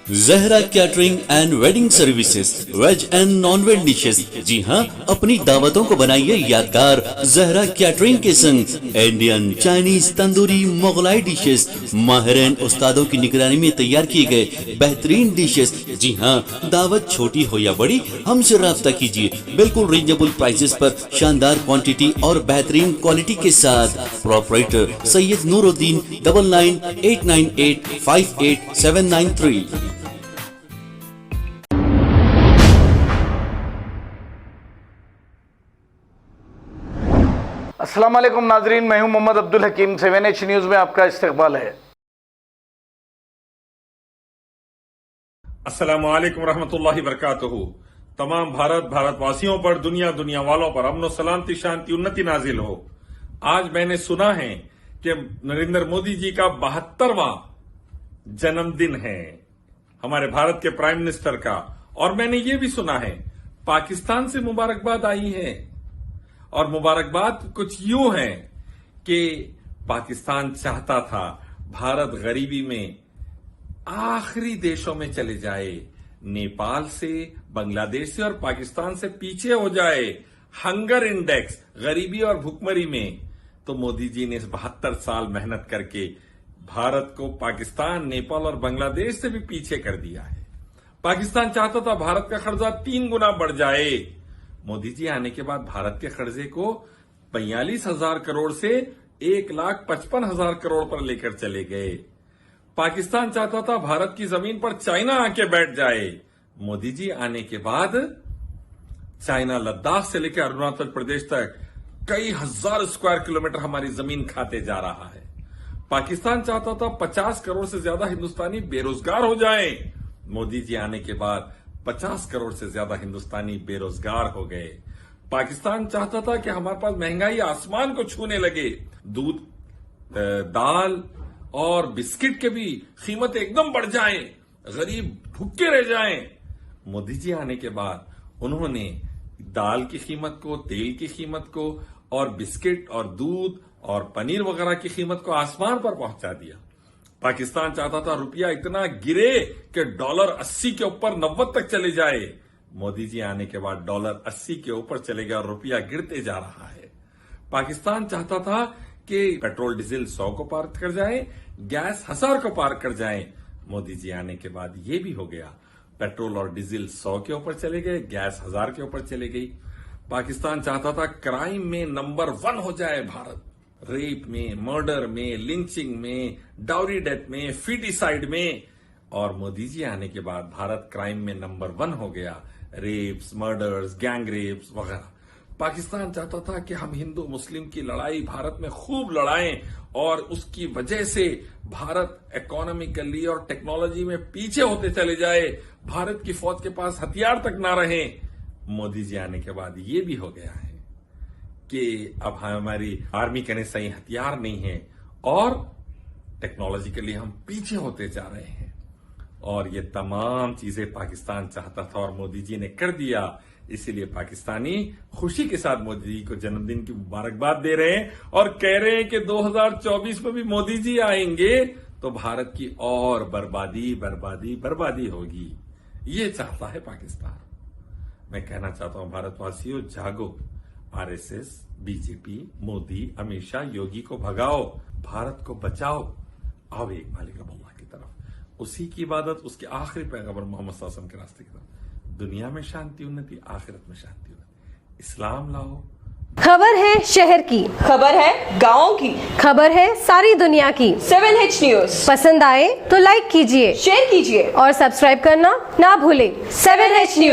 Zahra catering and wedding services, veg and non veg dishes. जी हाँ, अपनी दावतों को बनाइए यादगार जहरा कैटरिंग के संग। Indian, Chinese, tandoori, Mughlai dishes माहिरीन उस्तादों की निगरानी में तैयार किए गए बेहतरीन डिशेस। जी हाँ, दावत छोटी हो या बड़ी, हमसे राब्ता कीजिए। बिल्कुल रीजनेबल प्राइसेस पर शानदार क्वांटिटी और बेहतरीन क्वालिटी के साथ। प्रोपराइटर सैयद नूरुद्दीन 9989858793। अस्सलाम वालेकुम नाजरीन, मैं हूं मोहम्मद अब्दुल हकीम। 7H न्यूज़ में आपका इस्तकबाल है। अस्सलामु अलैकुम रहमतुल्लाहि बरकातुहू। तमाम भारतवासियों पर, दुनिया वालों पर अमन सलामती, शांति, उन्नति नाजिल हो। आज मैंने सुना है कि नरेंद्र मोदी जी का 72वां जन्मदिन है, हमारे भारत के प्राइम मिनिस्टर का। और मैंने ये भी सुना है पाकिस्तान से मुबारकबाद आई है। और मुबारकबाद कुछ यूं है कि पाकिस्तान चाहता था भारत गरीबी में आखिरी देशों में चले जाए, नेपाल से, बांग्लादेश से और पाकिस्तान से पीछे हो जाए हंगर इंडेक्स, गरीबी और भुखमरी में। तो मोदी जी ने इस 72 साल मेहनत करके भारत को पाकिस्तान, नेपाल और बांग्लादेश से भी पीछे कर दिया है। पाकिस्तान चाहता था भारत का कर्जा 3 गुना बढ़ जाए। मोदी जी आने के बाद भारत के कर्जे को 42,000 करोड़ से 1,55,000 करोड़ पर लेकर चले गए। पाकिस्तान चाहता था भारत की जमीन पर चाइना आके बैठ जाए। मोदी जी आने के बाद चाइना लद्दाख से लेकर अरुणाचल प्रदेश तक कई हजार स्क्वायर किलोमीटर हमारी जमीन खाते जा रहा है। पाकिस्तान चाहता था 50 करोड़ से ज्यादा हिंदुस्तानी बेरोजगार हो जाएं। मोदी जी आने के बाद 50 करोड़ से ज्यादा हिंदुस्तानी बेरोजगार हो गए। पाकिस्तान चाहता था कि हमारे पास महंगाई आसमान को छूने लगे, दूध, दाल और बिस्किट के भी कीमत एकदम बढ़ जाएं, गरीब भूखे रह जाएं। मोदी जी आने के बाद उन्होंने दाल की कीमत को, तेल की कीमत को और बिस्किट और दूध और पनीर वगैरह की कीमत को आसमान पर पहुंचा दिया। पाकिस्तान चाहता था रुपया इतना गिरे कि डॉलर 80 के ऊपर 90 तक चले जाए। मोदी जी आने के बाद डॉलर 80 के ऊपर चले गया और रुपया गिरते जा रहा है। पाकिस्तान चाहता था कि पेट्रोल डीजल 100 को पार कर जाए, गैस 1000 को पार कर जाए। मोदी जी आने के बाद ये भी हो गया, पेट्रोल और डीजल 100 के ऊपर चले गए, गैस 1000 के ऊपर चले गई। पाकिस्तान चाहता था क्राइम में नंबर 1 हो जाए भारत, रेप में, मर्डर में, लिंचिंग में, डाउरी डेथ में, फीटिसाइड में। और मोदी जी आने के बाद भारत क्राइम में नंबर 1 हो गया, रेप्स, मर्डर्स, गैंग रेप्स वगैरह। पाकिस्तान चाहता था कि हम हिंदू मुस्लिम की लड़ाई भारत में खूब लड़ाएं और उसकी वजह से भारत इकोनॉमिकली और टेक्नोलॉजी में पीछे होते चले जाए, भारत की फौज के पास हथियार तक ना रहे। मोदी जी आने के बाद ये भी हो गया है कि अब हमारी आर्मी के सही हथियार नहीं है और टेक्नोलॉजिकली हम पीछे होते जा रहे हैं। और ये तमाम चीजें पाकिस्तान चाहता था और मोदी जी ने कर दिया। इसीलिए पाकिस्तानी खुशी के साथ मोदी जी को जन्मदिन की मुबारकबाद दे रहे हैं और कह रहे हैं कि 2024 में भी मोदी जी आएंगे तो भारत की और बर्बादी होगी। ये चाहता है पाकिस्तान। मैं कहना चाहता हूं भारतवासियों, जागो। आरएसएस, बीजेपी, मोदी, अमित शाह, योगी को भगाओ, भारत को बचाओ। आओ एक मालिक अल्लाह की तरफ, उसी की इबादत, उसके आखिरी पैगंबर मोहम्मद सल्लल्लाहु अलैहि वसल्लम के रास्ते की तरफ। दुनिया में शांति उन्नति, आखिरत में शांति उन्नति। इस्लाम लाओ। खबर है शहर की, खबर है गाँव की, खबर है सारी दुनिया की। 7H न्यूज़ पसंद आए तो लाइक कीजिए, शेयर कीजिए और सब्सक्राइब करना ना भूलें। 7H news.